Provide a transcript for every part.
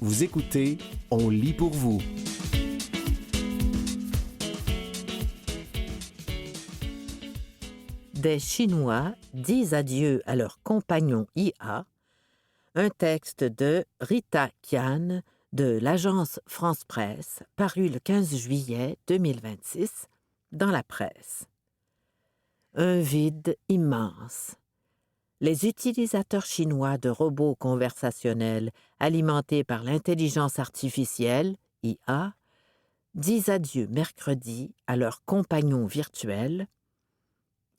Vous écoutez On lit pour vous. Des Chinois disent adieu à leur compagnon IA, un texte de Rita Kian de l'agence France Presse, paru le 15 juillet 2026 dans la presse. Un vide immense. Les utilisateurs chinois de robots conversationnels alimentés par l'intelligence artificielle, IA, disent adieu mercredi à leurs compagnons virtuels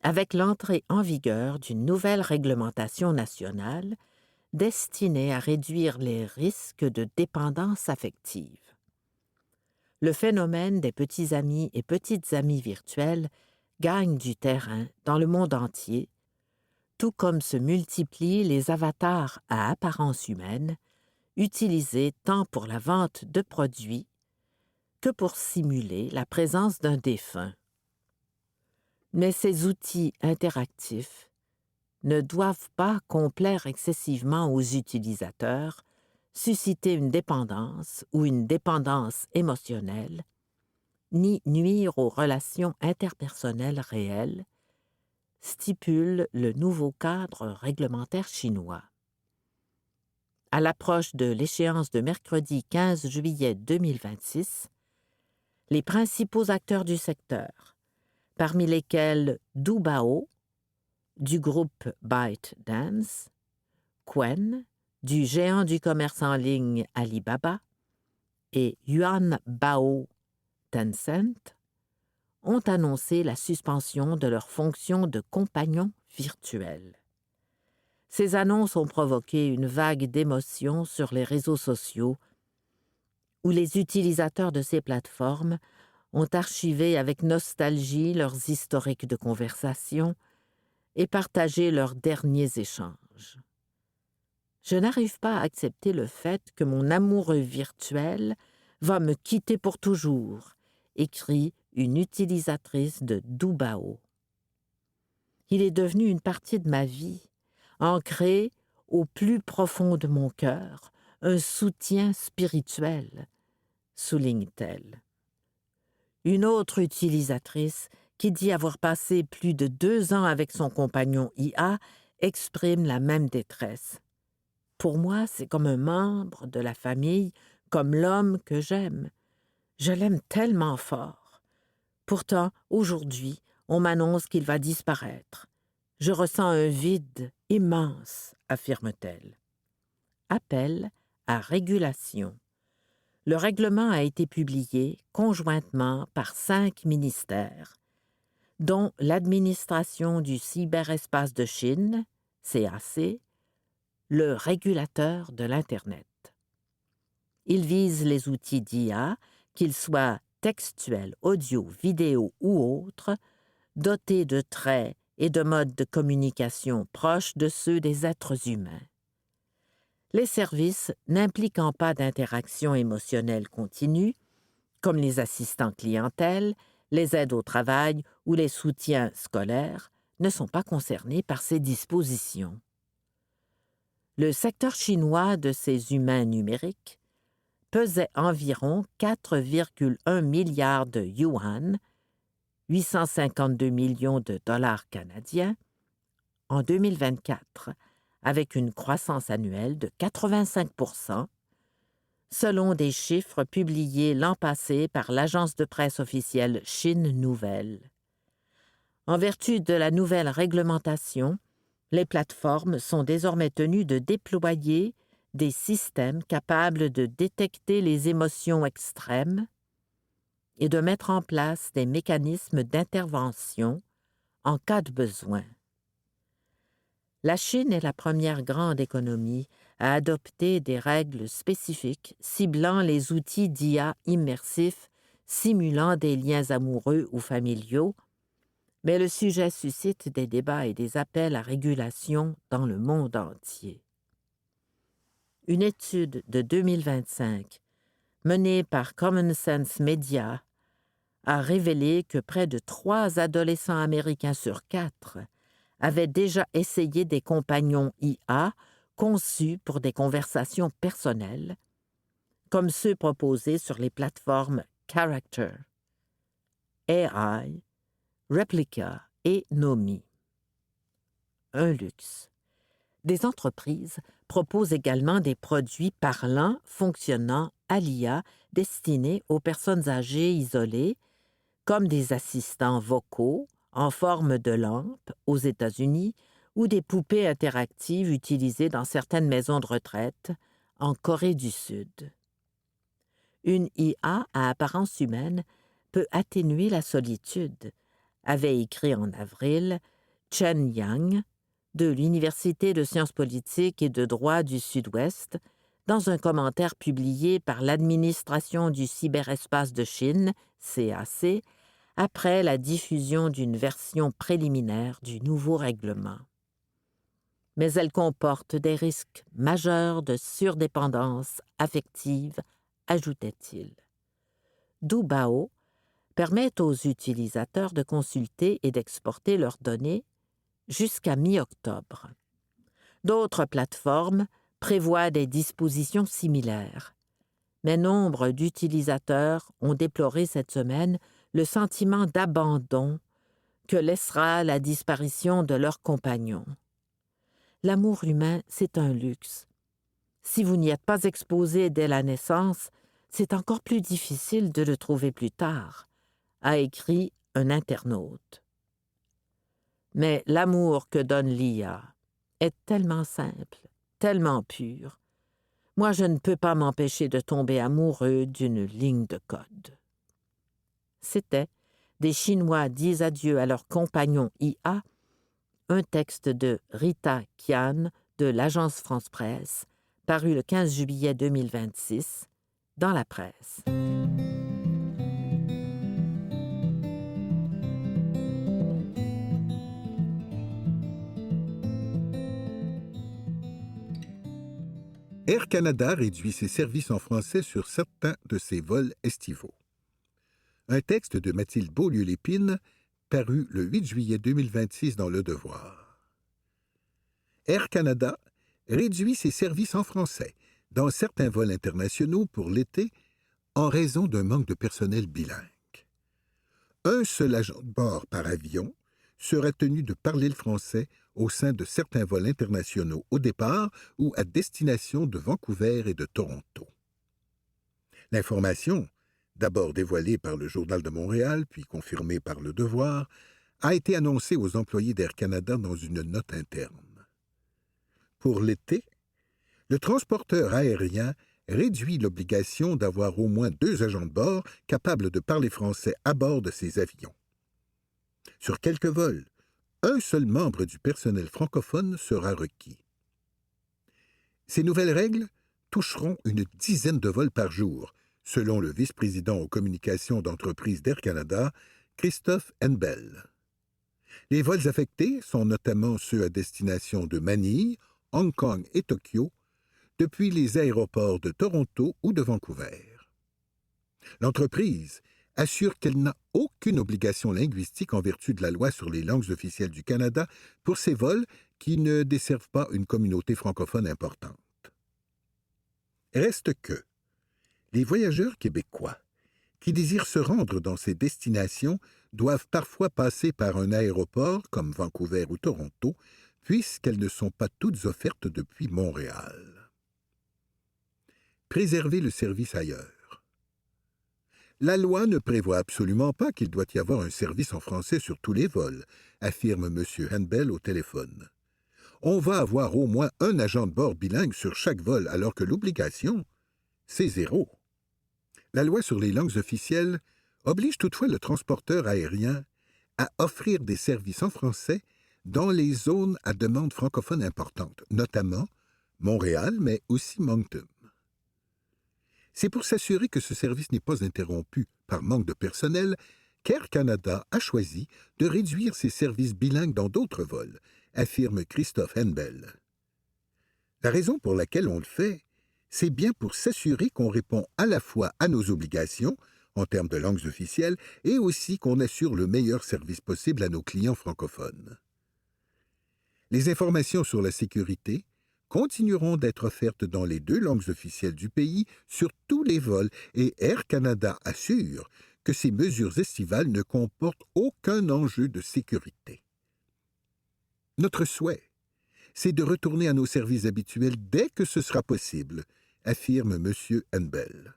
avec l'entrée en vigueur d'une nouvelle réglementation nationale destinée à réduire les risques de dépendance affective. Le phénomène des petits amis et petites amies virtuelles gagne du terrain dans le monde entier, tout comme se multiplient les avatars à apparence humaine, utilisés tant pour la vente de produits que pour simuler la présence d'un défunt. Mais ces outils interactifs ne doivent pas complaire excessivement aux utilisateurs, susciter une dépendance ou une dépendance émotionnelle, ni nuire aux relations interpersonnelles réelles, stipule le nouveau cadre réglementaire chinois. À l'approche de l'échéance de mercredi 15 juillet 2026, les principaux acteurs du secteur, parmi lesquels Doubao, du groupe ByteDance, Qwen, du géant du commerce en ligne Alibaba, et Yuanbao Tencent, ont annoncé la suspension de leur fonction de compagnon virtuel. Ces annonces ont provoqué une vague d'émotions sur les réseaux sociaux où les utilisateurs de ces plateformes ont archivé avec nostalgie leurs historiques de conversation et partagé leurs derniers échanges. Je n'arrive pas à accepter le fait que mon amoureux virtuel va me quitter pour toujours, écrit une utilisatrice de Doubao. Il est devenu une partie de ma vie, ancré au plus profond de mon cœur, un soutien spirituel, souligne-t-elle. Une autre utilisatrice, qui dit avoir passé plus de 2 ans avec son compagnon IA, exprime la même détresse. Pour moi, c'est comme un membre de la famille, comme l'homme que j'aime. Je l'aime tellement fort. Pourtant, aujourd'hui, on m'annonce qu'il va disparaître. Je ressens un vide immense, affirme-t-elle. Appel à régulation. Le règlement a été publié conjointement par 5 ministères, dont l'Administration du cyberespace de Chine, CAC, le régulateur de l'Internet. Il vise les outils d'IA, qu'ils soient textuels, audio, vidéo ou autres, dotés de traits et de modes de communication proches de ceux des êtres humains. Les services n'impliquant pas d'interaction émotionnelle continue, comme les assistants clientèle, les aides au travail ou les soutiens scolaires, ne sont pas concernés par ces dispositions. Le secteur chinois de ces humains numériques pesait environ 4,1 milliards de yuan, 852 millions de dollars canadiens, en 2024, avec une croissance annuelle de 85%, selon des chiffres publiés l'an passé par l'agence de presse officielle Chine Nouvelle. En vertu de la nouvelle réglementation, les plateformes sont désormais tenues de déployer des systèmes capables de détecter les émotions extrêmes et de mettre en place des mécanismes d'intervention en cas de besoin. La Chine est la première grande économie à adopter des règles spécifiques ciblant les outils d'IA immersifs simulant des liens amoureux ou familiaux, mais le sujet suscite des débats et des appels à régulation dans le monde entier. Une étude de 2025, menée par Common Sense Media, a révélé que près de 3 adolescents américains sur 4 avaient déjà essayé des compagnons IA conçus pour des conversations personnelles, comme ceux proposés sur les plateformes Character, AI, Replica et Nomi. Un luxe. Des entreprises proposent également des produits parlants fonctionnant à l'IA destinés aux personnes âgées isolées, comme des assistants vocaux en forme de lampe aux États-Unis ou des poupées interactives utilisées dans certaines maisons de retraite en Corée du Sud. Une IA à apparence humaine peut atténuer la solitude, avait écrit en avril Chen Yang de l'Université de sciences politiques et de droit du Sud-Ouest dans un commentaire publié par l'Administration du cyberespace de Chine, CAC, après la diffusion d'une version préliminaire du nouveau règlement. Mais elle comporte des risques majeurs de surdépendance affective, ajoutait-il. Dubao permet aux utilisateurs de consulter et d'exporter leurs données jusqu'à mi-octobre. D'autres plateformes prévoient des dispositions similaires, mais nombre d'utilisateurs ont déploré cette semaine le sentiment d'abandon que laissera la disparition de leurs compagnons. L'amour humain, c'est un luxe. Si vous n'y êtes pas exposé dès la naissance, c'est encore plus difficile de le trouver plus tard, a écrit un internaute. Mais l'amour que donne l'IA est tellement simple, tellement pur. Moi, je ne peux pas m'empêcher de tomber amoureux d'une ligne de code. C'était « Des Chinois disent adieu à leurs compagnons IA », un texte de Rita Kian de l'agence France Presse, paru le 15 juillet 2026 dans la presse. Air Canada réduit ses services en français sur certains de ses vols estivaux. Un texte de Mathilde Beaulieu-Lépine, paru le 8 juillet 2026 dans Le Devoir. Air Canada réduit ses services en français dans certains vols internationaux pour l'été en raison d'un manque de personnel bilingue. Un seul agent de bord par avion sera tenu de parler le français au sein de certains vols internationaux au départ ou à destination de Vancouver et de Toronto. L'information, d'abord dévoilée par le Journal de Montréal, puis confirmée par Le Devoir, a été annoncée aux employés d'Air Canada dans une note interne. Pour l'été, le transporteur aérien réduit l'obligation d'avoir au moins 2 agents de bord capables de parler français à bord de ses avions. Sur quelques vols, un seul membre du personnel francophone sera requis. Ces nouvelles règles toucheront une dizaine de vols par jour, selon le vice-président aux communications d'entreprise d'Air Canada, Christophe Henbel. Les vols affectés sont notamment ceux à destination de Manille, Hong Kong et Tokyo, depuis les aéroports de Toronto ou de Vancouver. L'entreprise assure qu'elle n'a aucune obligation linguistique en vertu de la loi sur les langues officielles du Canada pour ces vols qui ne desservent pas une communauté francophone importante. Reste que les voyageurs québécois qui désirent se rendre dans ces destinations doivent parfois passer par un aéroport comme Vancouver ou Toronto, puisqu'elles ne sont pas toutes offertes depuis Montréal. Préserver le service ailleurs. La loi ne prévoit absolument pas qu'il doit y avoir un service en français sur tous les vols, affirme M. Henbel au téléphone. On va avoir au moins un agent de bord bilingue sur chaque vol, alors que l'obligation, c'est 0. La loi sur les langues officielles oblige toutefois le transporteur aérien à offrir des services en français dans les zones à demande francophone importante, notamment Montréal, mais aussi Moncton. C'est pour s'assurer que ce service n'est pas interrompu par manque de personnel qu'Air Canada a choisi de réduire ses services bilingues dans d'autres vols, affirme Christophe Henbel. La raison pour laquelle on le fait, c'est bien pour s'assurer qu'on répond à la fois à nos obligations, en termes de langues officielles, et aussi qu'on assure le meilleur service possible à nos clients francophones. Les informations sur la sécurité, continueront d'être offertes dans les 2 langues officielles du pays sur tous les vols et Air Canada assure que ces mesures estivales ne comportent aucun enjeu de sécurité. Notre souhait, c'est de retourner à nos services habituels dès que ce sera possible, affirme M. Henbel.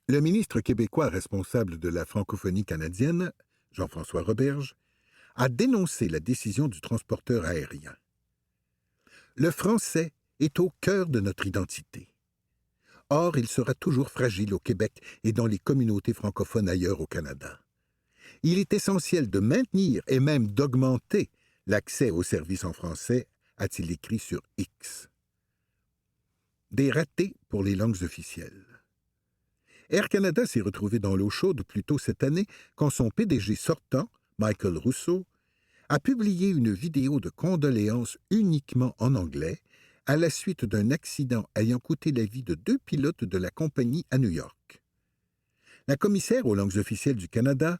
Le ministre québécois responsable de la francophonie canadienne, Jean-François Roberge, a dénoncé la décision du transporteur aérien. Le français est au cœur de notre identité. Or, il sera toujours fragile au Québec et dans les communautés francophones ailleurs au Canada. Il est essentiel de maintenir et même d'augmenter l'accès aux services en français, a-t-il écrit sur X. Des ratés pour les langues officielles. Air Canada s'est retrouvé dans l'eau chaude plus tôt cette année quand son PDG sortant, Michael Rousseau, a publié une vidéo de condoléances uniquement en anglais à la suite d'un accident ayant coûté la vie de 2 pilotes de la compagnie à New York. La commissaire aux langues officielles du Canada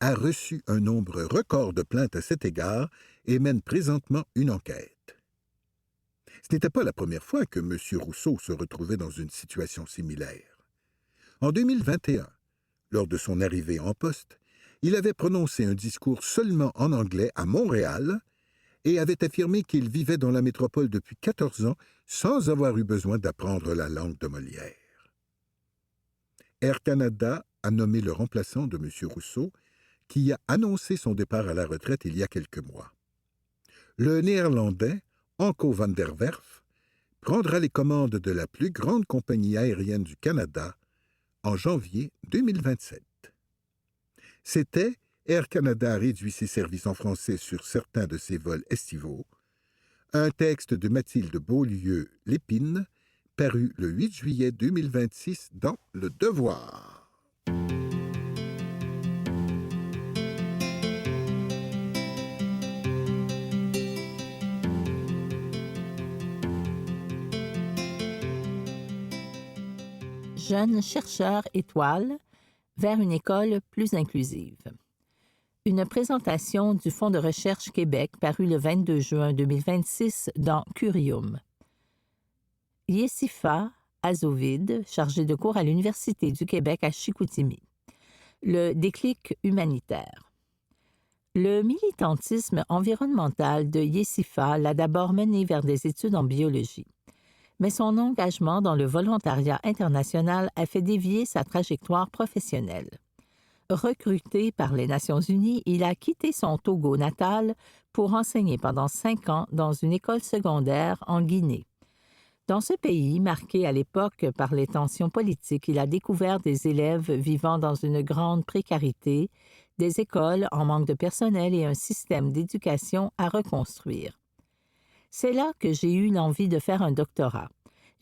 a reçu un nombre record de plaintes à cet égard et mène présentement une enquête. Ce n'était pas la première fois que M. Rousseau se retrouvait dans une situation similaire. En 2021, lors de son arrivée en poste, il avait prononcé un discours seulement en anglais à Montréal et avait affirmé qu'il vivait dans la métropole depuis 14 ans sans avoir eu besoin d'apprendre la langue de Molière. Air Canada a nommé le remplaçant de M. Rousseau, qui a annoncé son départ à la retraite il y a quelques mois. Le Néerlandais, Anko van der Werf, prendra les commandes de la plus grande compagnie aérienne du Canada en janvier 2027. C'était Air Canada a réduit ses services en français sur certains de ses vols estivaux. Un texte de Mathilde Beaulieu-Lépine, paru le 8 juillet 2026 dans Le Devoir. Jeunes chercheurs étoiles vers une école plus inclusive. Une présentation du Fonds de recherche Québec paru le 22 juin 2026 dans Curium. Yessifa Azovid, chargée de cours à l'Université du Québec à Chicoutimi. Le déclic humanitaire. Le militantisme environnemental de Yessifa l'a d'abord mené vers des études en biologie. Mais son engagement dans le volontariat international a fait dévier sa trajectoire professionnelle. Recruté par les Nations unies, il a quitté son Togo natal pour enseigner pendant 5 ans dans une école secondaire en Guinée. Dans ce pays, marqué à l'époque par les tensions politiques, il a découvert des élèves vivant dans une grande précarité, des écoles en manque de personnel et un système d'éducation à reconstruire. C'est là que j'ai eu l'envie de faire un doctorat.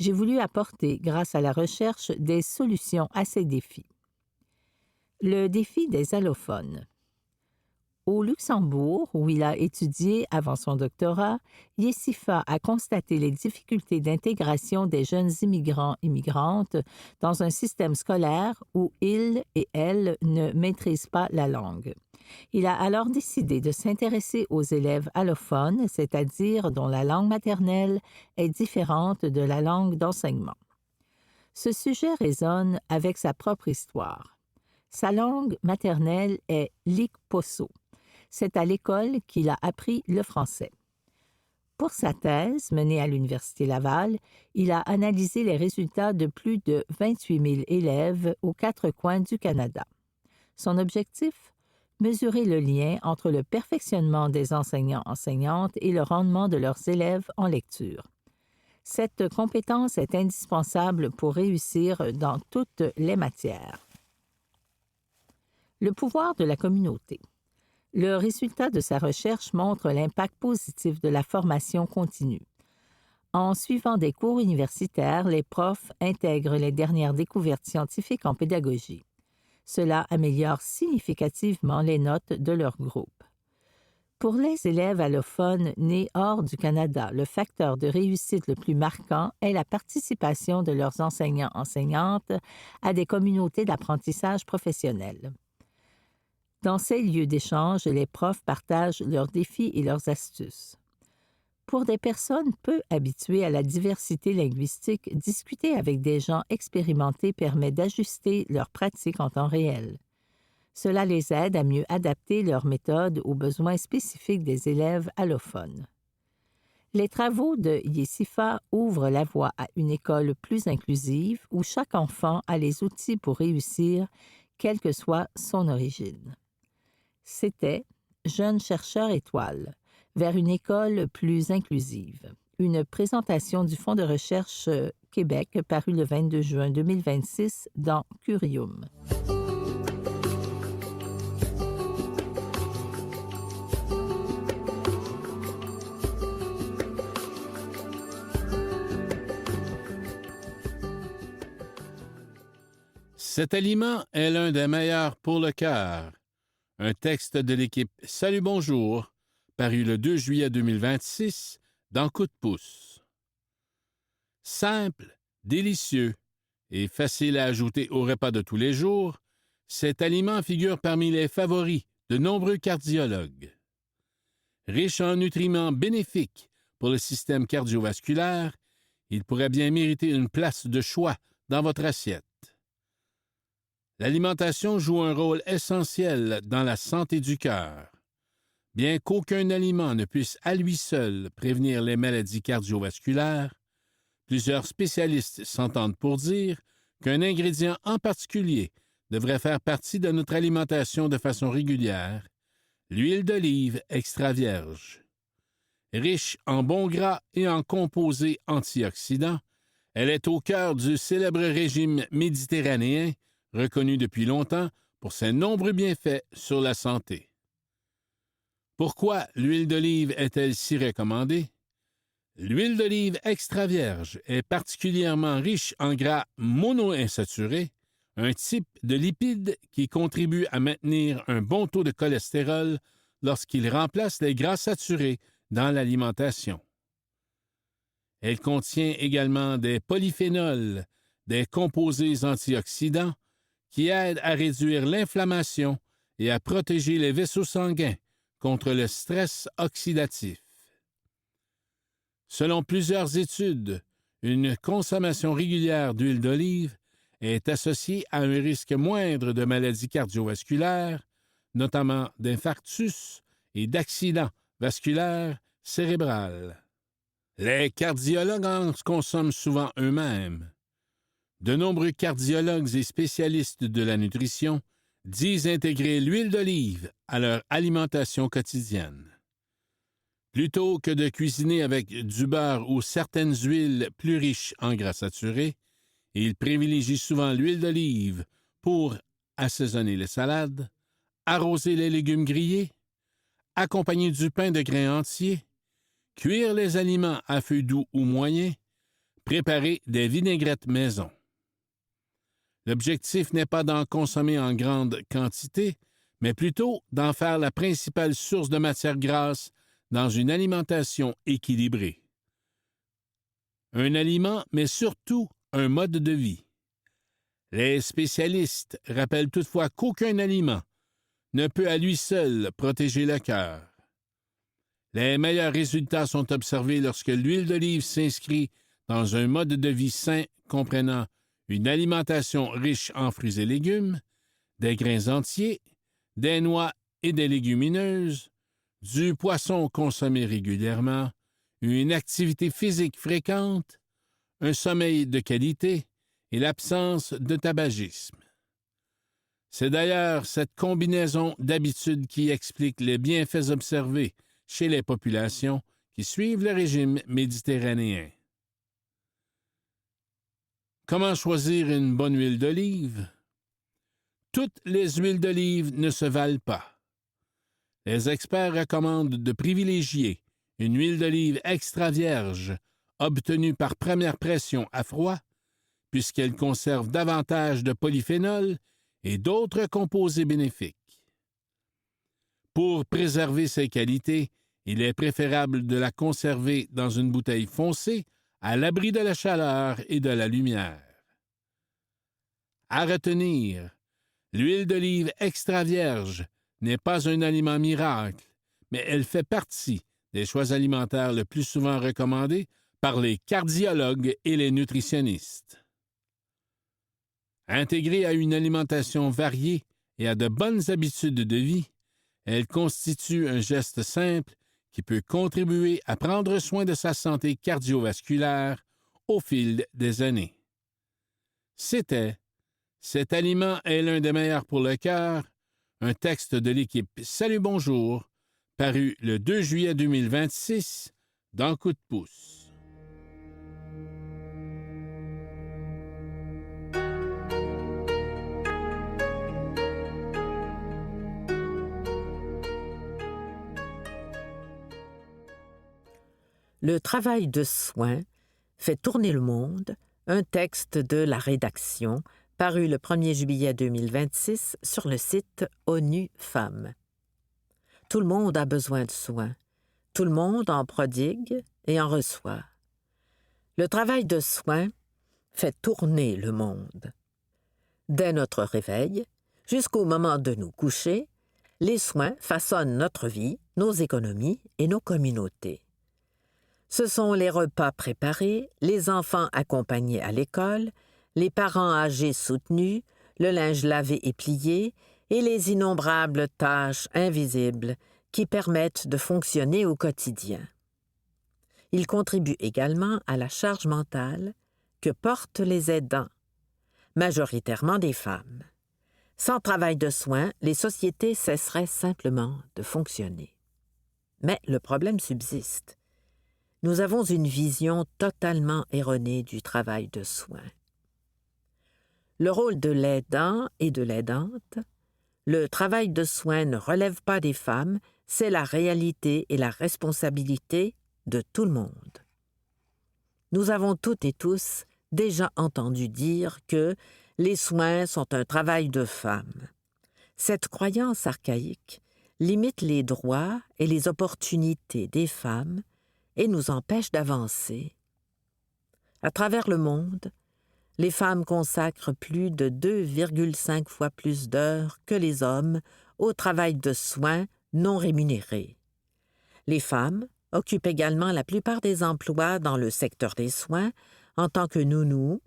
J'ai voulu apporter, grâce à la recherche, des solutions à ces défis. Le défi des allophones. Au Luxembourg, où il a étudié avant son doctorat, Yessifa a constaté les difficultés d'intégration des jeunes immigrants-immigrantes dans un système scolaire où ils et elles ne maîtrisent pas la langue. Il a alors décidé de s'intéresser aux élèves allophones, c'est-à-dire dont la langue maternelle est différente de la langue d'enseignement. Ce sujet résonne avec sa propre histoire. Sa langue maternelle est l'Ikposso. C'est à l'école qu'il a appris le français. Pour sa thèse, menée à l'Université Laval, il a analysé les résultats de plus de 28 000 élèves aux 4 coins du Canada. Son objectif? Mesurer le lien entre le perfectionnement des enseignants-enseignantes et le rendement de leurs élèves en lecture. Cette compétence est indispensable pour réussir dans toutes les matières. Le pouvoir de la communauté. Le résultat de sa recherche montre l'impact positif de la formation continue. En suivant des cours universitaires, les profs intègrent les dernières découvertes scientifiques en pédagogie. Cela améliore significativement les notes de leur groupe. Pour les élèves allophones nés hors du Canada, le facteur de réussite le plus marquant est la participation de leurs enseignants-enseignantes à des communautés d'apprentissage professionnel. Dans ces lieux d'échange, les profs partagent leurs défis et leurs astuces. Pour des personnes peu habituées à la diversité linguistique, discuter avec des gens expérimentés permet d'ajuster leurs pratiques en temps réel. Cela les aide à mieux adapter leurs méthodes aux besoins spécifiques des élèves allophones. Les travaux de Yesifa ouvrent la voie à une école plus inclusive où chaque enfant a les outils pour réussir, quelle que soit son origine. C'était Jeunes chercheurs étoiles, vers une école plus inclusive. Une présentation du Fonds de recherche Québec paru le 22 juin 2026 dans Curium. Cet aliment est l'un des meilleurs pour le cœur. Un texte de l'équipe Salut Bonjour, paru le 2 juillet 2026 dans Coup de pouce. Simple, délicieux et facile à ajouter au repas de tous les jours, cet aliment figure parmi les favoris de nombreux cardiologues. Riche en nutriments bénéfiques pour le système cardiovasculaire, il pourrait bien mériter une place de choix dans votre assiette. L'alimentation joue un rôle essentiel dans la santé du cœur. Bien qu'aucun aliment ne puisse à lui seul prévenir les maladies cardiovasculaires, plusieurs spécialistes s'entendent pour dire qu'un ingrédient en particulier devrait faire partie de notre alimentation de façon régulière, l'huile d'olive extra vierge. Riche en bons gras et en composés antioxydants, elle est au cœur du célèbre régime méditerranéen, reconnu depuis longtemps pour ses nombreux bienfaits sur la santé. Pourquoi l'huile d'olive est-elle si recommandée? L'huile d'olive extra vierge est particulièrement riche en gras monoinsaturés, un type de lipide qui contribue à maintenir un bon taux de cholestérol lorsqu'il remplace les gras saturés dans l'alimentation. Elle contient également des polyphénols, des composés antioxydants, qui aident à réduire l'inflammation et à protéger les vaisseaux sanguins contre le stress oxydatif. Selon plusieurs études, une consommation régulière d'huile d'olive est associée à un risque moindre de maladies cardiovasculaires, notamment d'infarctus et d'accidents vasculaires cérébrales. Les cardiologues en consomment souvent eux-mêmes. De nombreux cardiologues et spécialistes de la nutrition disent intégrer l'huile d'olive à leur alimentation quotidienne. Plutôt que de cuisiner avec du beurre ou certaines huiles plus riches en gras saturés, ils privilégient souvent l'huile d'olive pour assaisonner les salades, arroser les légumes grillés, accompagner du pain de grains entiers, cuire les aliments à feu doux ou moyen, préparer des vinaigrettes maison. L'objectif n'est pas d'en consommer en grande quantité, mais plutôt d'en faire la principale source de matière grasse dans une alimentation équilibrée. Un aliment, mais surtout un mode de vie. Les spécialistes rappellent toutefois qu'aucun aliment ne peut à lui seul protéger le cœur. Les meilleurs résultats sont observés lorsque l'huile d'olive s'inscrit dans un mode de vie sain comprenant une alimentation riche en fruits et légumes, des grains entiers, des noix et des légumineuses, du poisson consommé régulièrement, une activité physique fréquente, un sommeil de qualité et l'absence de tabagisme. C'est d'ailleurs cette combinaison d'habitudes qui explique les bienfaits observés chez les populations qui suivent le régime méditerranéen. Comment choisir une bonne huile d'olive? Toutes les huiles d'olive ne se valent pas. Les experts recommandent de privilégier une huile d'olive extra vierge obtenue par première pression à froid, puisqu'elle conserve davantage de polyphénols et d'autres composés bénéfiques. Pour préserver ses qualités, il est préférable de la conserver dans une bouteille foncée à l'abri de la chaleur et de la lumière. À retenir, l'huile d'olive extra vierge n'est pas un aliment miracle, mais elle fait partie des choix alimentaires le plus souvent recommandés par les cardiologues et les nutritionnistes. Intégrée à une alimentation variée et à de bonnes habitudes de vie, elle constitue un geste simple qui peut contribuer à prendre soin de sa santé cardiovasculaire au fil des années. C'était « Cet aliment est l'un des meilleurs pour le cœur », un texte de l'équipe Salut Bonjour, paru le 2 juillet 2026 dans Coup de pouce. Le travail de soin fait tourner le monde, un texte de la rédaction, paru le 1er juillet 2026 sur le site ONU Femmes. Tout le monde a besoin de soins. Tout le monde en prodigue et en reçoit. Le travail de soin fait tourner le monde. Dès notre réveil, jusqu'au moment de nous coucher, les soins façonnent notre vie, nos économies et nos communautés. Ce sont les repas préparés, les enfants accompagnés à l'école, les parents âgés soutenus, le linge lavé et plié, et les innombrables tâches invisibles qui permettent de fonctionner au quotidien. Ils contribuent également à la charge mentale que portent les aidants, majoritairement des femmes. Sans travail de soins, les sociétés cesseraient simplement de fonctionner. Mais le problème subsiste. Nous avons une vision totalement erronée du travail de soins. Le rôle de l'aidant et de l'aidante, le travail de soins ne relève pas des femmes, c'est la réalité et la responsabilité de tout le monde. Nous avons toutes et tous déjà entendu dire que les soins sont un travail de femmes. Cette croyance archaïque limite les droits et les opportunités des femmes et nous empêche d'avancer. À travers le monde, les femmes consacrent plus de 2,5 fois plus d'heures que les hommes au travail de soins non rémunérés. Les femmes occupent également la plupart des emplois dans le secteur des soins en tant que nounous,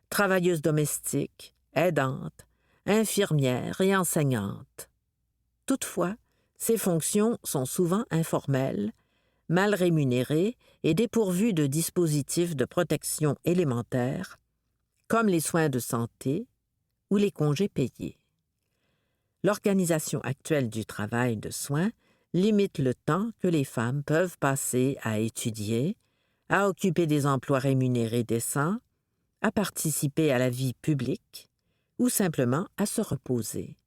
travailleuses domestiques, aidantes, infirmières et enseignantes. Toutefois, ces fonctions sont souvent informelles, mal rémunérées et dépourvues de dispositifs de protection élémentaires, comme les soins de santé ou les congés payés. L'organisation actuelle du travail de soins limite le temps que les femmes peuvent passer à étudier, à occuper des emplois rémunérés décents, à participer à la vie publique ou simplement à se reposer.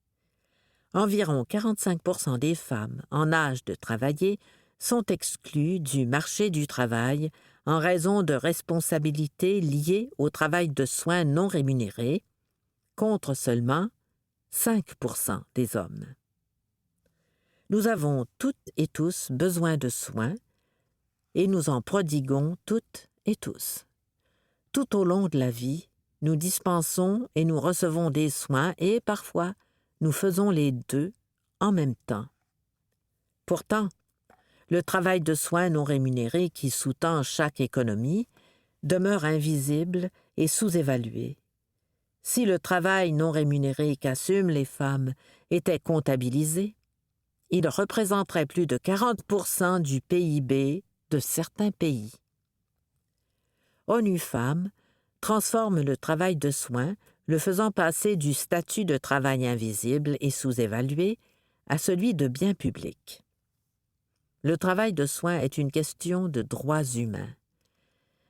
Environ 45% des femmes en âge de travailler sont exclues du marché du travail en raison de responsabilités liées au travail de soins non rémunérés, contre seulement 5% des hommes. Nous avons toutes et tous besoin de soins et nous en prodiguons toutes et tous. Tout au long de la vie, nous dispensons et nous recevons des soins et parfois nous faisons les deux en même temps. Pourtant, le travail de soins non rémunéré qui sous-tend chaque économie demeure invisible et sous-évalué. Si le travail non rémunéré qu'assument les femmes était comptabilisé, il représenterait plus de 40% du PIB de certains pays. ONU Femmes transforme le travail de soins, le faisant passer du statut de travail invisible et sous-évalué à celui de bien public. Le travail de soins est une question de droits humains.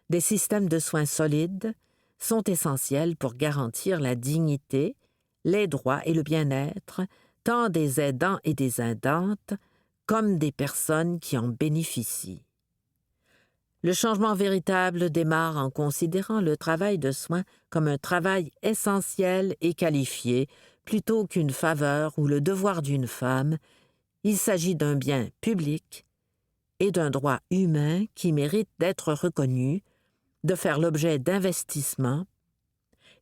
Des systèmes de soins solides sont essentiels pour garantir la dignité, les droits et le bien-être tant des aidants et des aidantes comme des personnes qui en bénéficient. Le changement véritable démarre en considérant le travail de soins comme un travail essentiel et qualifié plutôt qu'une faveur ou le devoir d'une femme. Il s'agit d'un bien public et d'un droit humain qui mérite d'être reconnu, de faire l'objet d'investissements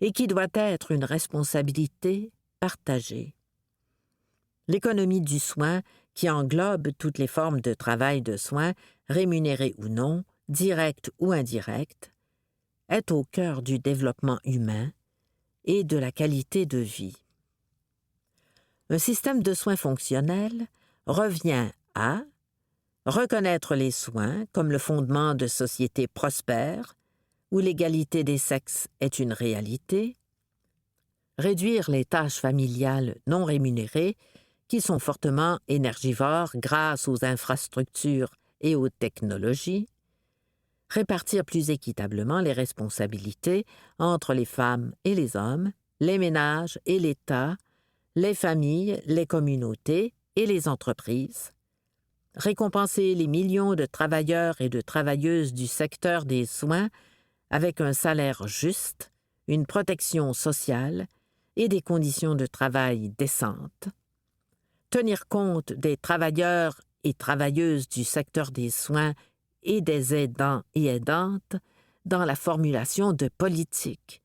et qui doit être une responsabilité partagée. L'économie du soin qui englobe toutes les formes de travail de soins, rémunérées ou non, directes ou indirectes, est au cœur du développement humain et de la qualité de vie. Un système de soins fonctionnel revient à reconnaître les soins comme le fondement de sociétés prospères où l'égalité des sexes est une réalité, réduire les tâches familiales non rémunérées qui sont fortement énergivores grâce aux infrastructures et aux technologies, répartir plus équitablement les responsabilités entre les femmes et les hommes, les ménages et l'État, les familles, les communautés et les entreprises, récompenser les millions de travailleurs et de travailleuses du secteur des soins avec un salaire juste, une protection sociale et des conditions de travail décentes, tenir compte des travailleurs et travailleuses du secteur des soins et des aidants et aidantes dans la formulation de politiques,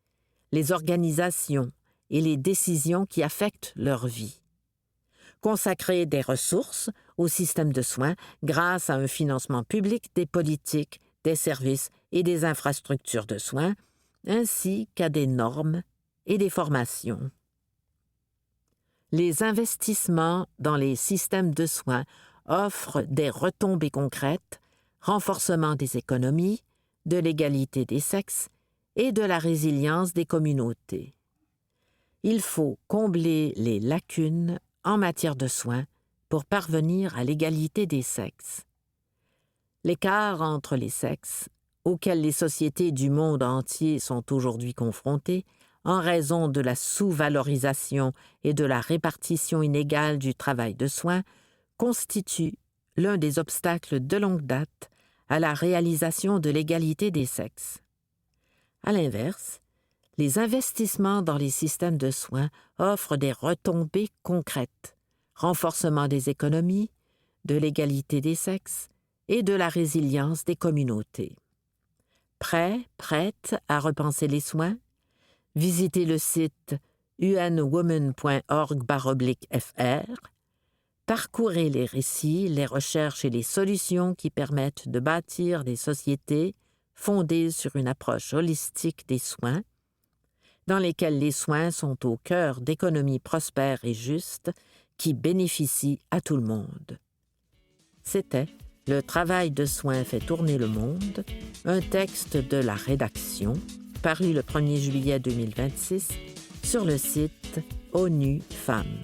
les organisations et les décisions qui affectent leur vie. Consacrer des ressources au système de soins grâce à un financement public des politiques, des services et des infrastructures de soins, ainsi qu'à des normes et des formations. Les investissements dans les systèmes de soins offrent des retombées concrètes, renforcement des économies, de l'égalité des sexes et de la résilience des communautés. Il faut combler les lacunes en matière de soins pour parvenir à l'égalité des sexes. L'écart entre les sexes, auquel les sociétés du monde entier sont aujourd'hui confrontées, en raison de la sous-valorisation et de la répartition inégale du travail de soins, constitue l'un des obstacles de longue date à la réalisation de l'égalité des sexes. À l'inverse, les investissements dans les systèmes de soins offrent des retombées concrètes, renforcement des économies, de l'égalité des sexes et de la résilience des communautés. Prête à repenser les soins? Visitez le site unwoman.org/fr. Parcourez les récits, les recherches et les solutions qui permettent de bâtir des sociétés fondées sur une approche holistique des soins, dans lesquelles les soins sont au cœur d'économies prospères et justes qui bénéficient à tout le monde. C'était « Le travail de soins fait tourner le monde », un texte de la rédaction, paru le 1er juillet 2026 sur le site ONU Femmes.